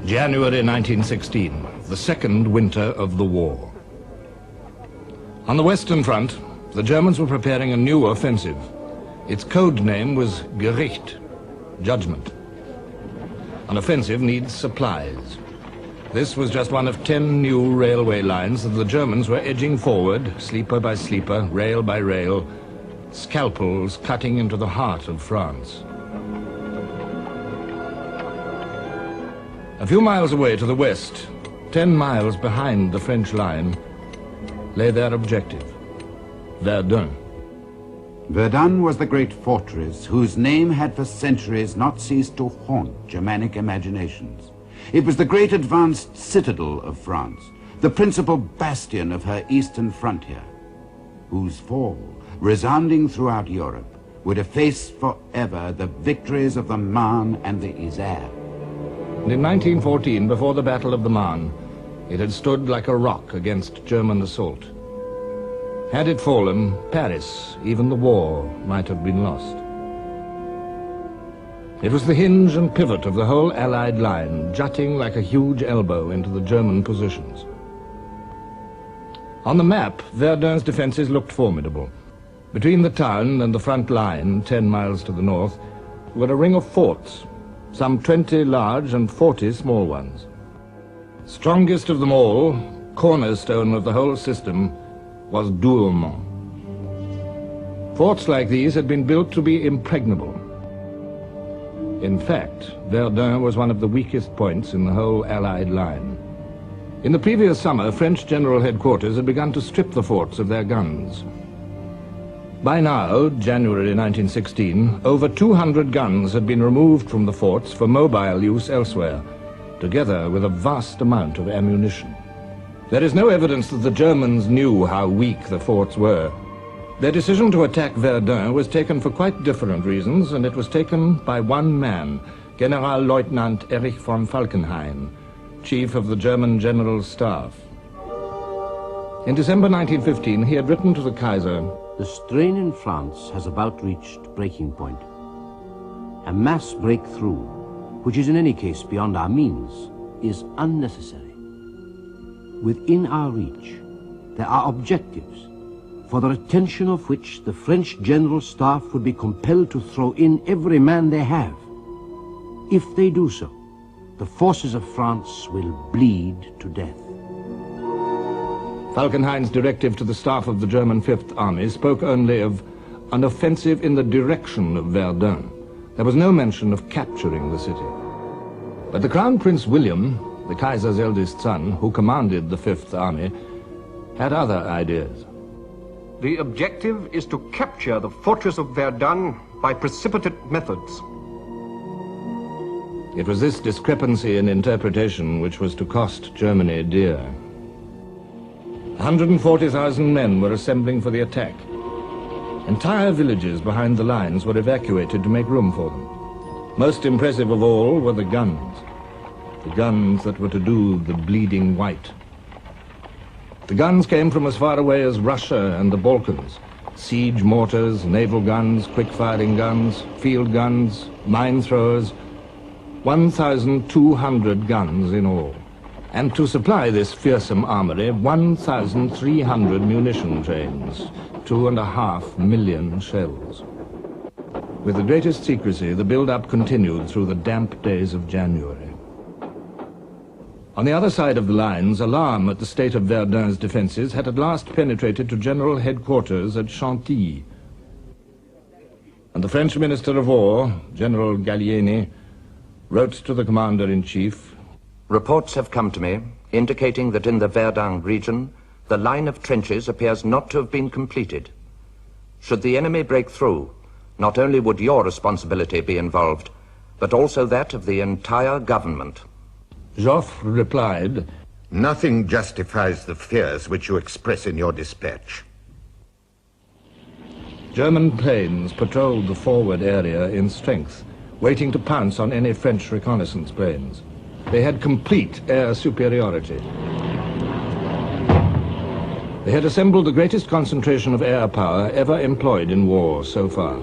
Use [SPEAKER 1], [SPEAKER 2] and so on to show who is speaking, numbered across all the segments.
[SPEAKER 1] January 1916, the second winter of the war. On the Western Front, the Germans were preparing a new offensive. Its code name was Gericht, judgment. An offensive needs supplies. This was just one of 10 new railway lines that the Germans were edging forward, sleeper by sleeper, rail by rail, scalpels cutting into the heart of France. A few miles away to the west, 10 miles behind the French line, lay their objective, Verdun.
[SPEAKER 2] Verdun was the great fortress whose name had for centuries not ceased to haunt Germanic imaginations. It was the great advanced citadel of France, the principal bastion of her eastern frontier, whose fall, resounding throughout Europe, would efface forever the victories of the Marne and the Isère.
[SPEAKER 1] In 1914, before the Battle of the Marne, it had stood like a rock against German assault. Had it fallen, Paris, even the war, might have been lost. It was the hinge and pivot of the whole Allied line, jutting like a huge elbow into the German positions. On the map, Verdun's defenses looked formidable. Between the town and the front line, 10 miles to the north, were a ring of forts, some 20 large and 40 small ones. Strongest of them all, cornerstone of the whole system, was Douaumont. Forts like these had been built to be impregnable. In fact, Verdun was one of the weakest points in the whole Allied line. In the previous summer, French General Headquarters had begun to strip the forts of their guns. By now, January 1916, over 200 guns had been removed from the forts for mobile use elsewhere, together with a vast amount of ammunition. There is no evidence that the Germans knew how weak the forts were. Their decision to attack Verdun was taken for quite different reasons, and it was taken by one man, Generalleutnant Erich von Falkenhayn, chief of the German General Staff. In December 1915, he had written to the Kaiser,
[SPEAKER 3] "The strain in France has about reached breaking point. A mass breakthrough, which is in any case beyond our means, is unnecessary. Within our reach, there are objectives, for the attention of which the French General Staff would be compelled to throw in every man they have. If they do so, the forces of France will bleed to death."
[SPEAKER 1] Falkenhayn's directive to the staff of the German Fifth Army spoke only of an offensive in the direction of Verdun. There was no mention of capturing the city. But the Crown Prince William, the Kaiser's eldest son, who commanded the Fifth Army, had other ideas.
[SPEAKER 4] The objective is to capture the fortress of Verdun by precipitate methods.
[SPEAKER 1] It was this discrepancy in interpretation which was to cost Germany dear. 140,000 men were assembling for the attack. Entire villages behind the lines were evacuated to make room for them. Most impressive of all were the guns that were to do the bleeding white. The guns came from as far away as Russia and the Balkans. Siege mortars, naval guns, quick-firing guns, field guns, mine throwers, 1,200 guns in all. And to supply this fearsome armory, 1,300 munition trains, 2.5 million shells. With the greatest secrecy, the build-up continued through the damp days of January. On the other side of the lines, alarm at the state of Verdun's defenses had at last penetrated to General Headquarters at Chantilly. And the French Minister of War, General Gallieni, wrote to the Commander-in-Chief,
[SPEAKER 5] "Reports have come to me indicating that in the Verdun region, the line of trenches appears not to have been completed. Should the enemy break through, not only would your responsibility be involved, but also that of the entire government."
[SPEAKER 1] Joffre replied,
[SPEAKER 6] "Nothing justifies the fears which you express in your dispatch."
[SPEAKER 1] German planes patrolled the forward area in strength, waiting to pounce on any French reconnaissance planes. They had complete air superiority. They had assembled the greatest concentration of air power ever employed in war so far.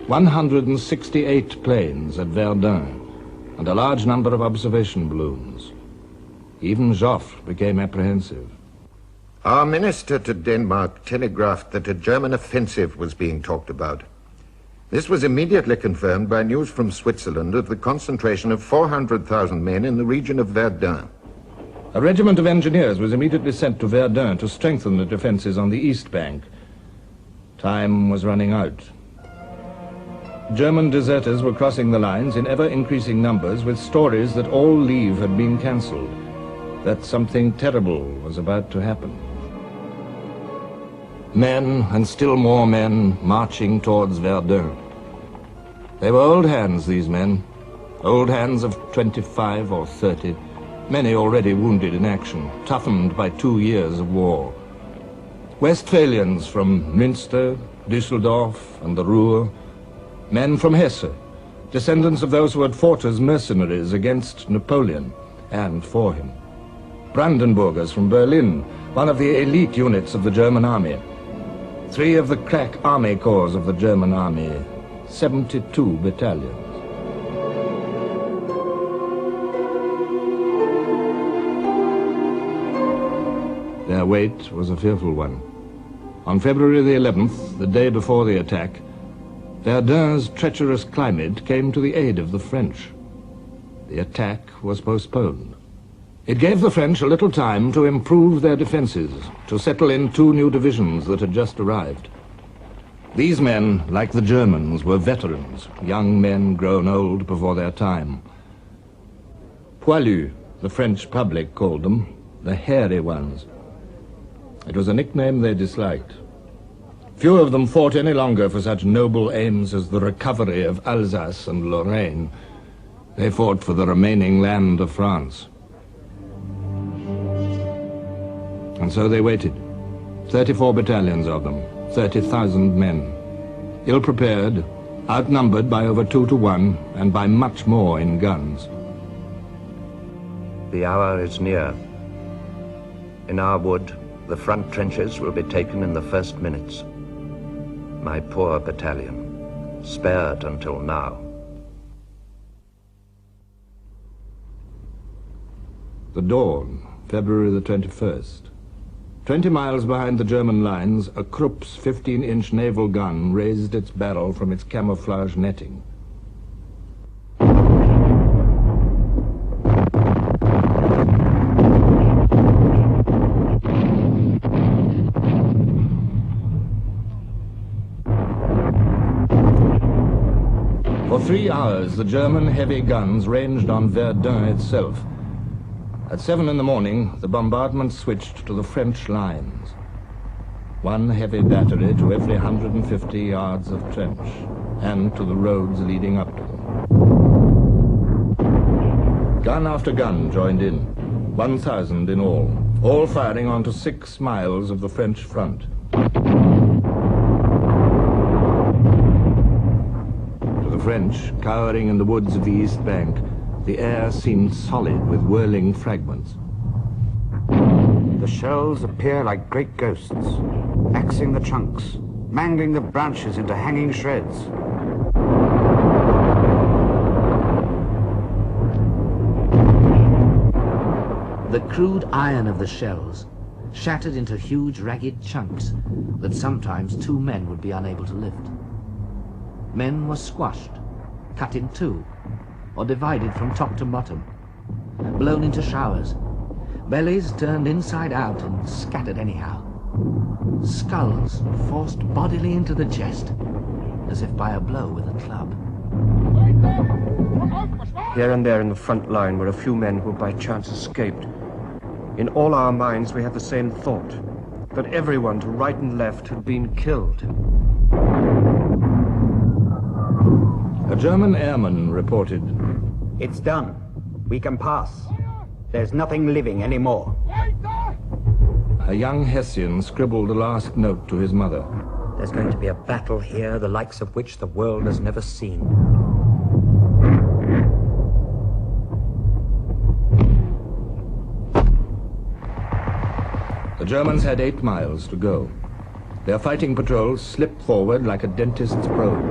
[SPEAKER 1] 168 planes at Verdun, and a large number of observation balloons. Even Joffre became apprehensive.
[SPEAKER 6] Our minister to Denmark telegraphed that a German offensive was being talked about. This was immediately confirmed by news from Switzerland of the concentration of 400,000 men in the region of Verdun.
[SPEAKER 1] A regiment of engineers was immediately sent to Verdun to strengthen the defenses on the east bank. Time was running out. German deserters were crossing the lines in ever-increasing numbers with stories that all leave had been cancelled, that something terrible was about to happen. Men, and still more men, marching towards Verdun. They were old hands, these men. Old hands of 25 or 30, many already wounded in action, toughened by 2 years of war. Westphalians from Münster, Düsseldorf, and the Ruhr. Men from Hesse, descendants of those who had fought as mercenaries against Napoleon and for him. Brandenburgers from Berlin, one of the elite units of the German army. 3 of the crack army corps of the German army, 72 battalions. Their wait was a fearful one. On February the 11th, the day before the attack, Verdun's treacherous climate came to the aid of the French. The attack was postponed. It gave the French a little time to improve their defenses, to settle in 2 new divisions that had just arrived. These men, like the Germans, were veterans, young men grown old before their time. Poilus, the French public called them, the hairy ones. It was a nickname they disliked. Few of them fought any longer for such noble aims as the recovery of Alsace and Lorraine. They fought for the remaining land of France. And so they waited. 34 battalions of them, 30,000 men. Ill-prepared, outnumbered by over 2 to 1, and by much more in guns.
[SPEAKER 5] The hour is near. In our wood, the front trenches will be taken in the first minutes. My poor battalion, spared until now.
[SPEAKER 1] The dawn, February the 21st. 20 miles behind the German lines, a Krupp's 15-inch naval gun raised its barrel from its camouflage netting. For 3 hours, the German heavy guns ranged on Verdun itself. At 7 in the morning, the bombardment switched to the French lines. 1 heavy battery to every 150 yards of trench, and to the roads leading up to them. Gun after gun joined in, 1,000 in all firing onto 6 miles of the French front. To the French, cowering in the woods of the East Bank, the air seemed solid with whirling fragments.
[SPEAKER 2] The shells appear like great ghosts, axing the trunks, mangling the branches into hanging shreds.
[SPEAKER 3] The crude iron of the shells shattered into huge ragged chunks that sometimes 2 men would be unable to lift. Men were squashed, cut in 2, or divided from top to bottom, blown into showers, bellies turned inside out and scattered anyhow, skulls forced bodily into the chest, as if by a blow with a club.
[SPEAKER 4] Here and there in the front line were a few men who by chance escaped. In all our minds we had the same thought, that everyone to right and left had been killed.
[SPEAKER 1] A German airman reported,
[SPEAKER 7] "It's done. We can pass. There's nothing living anymore."
[SPEAKER 1] A young Hessian scribbled a last note to his mother.
[SPEAKER 7] "There's going to be a battle here, the likes of which the world has never seen."
[SPEAKER 1] The Germans had 8 miles to go. Their fighting patrols slipped forward like a dentist's probe.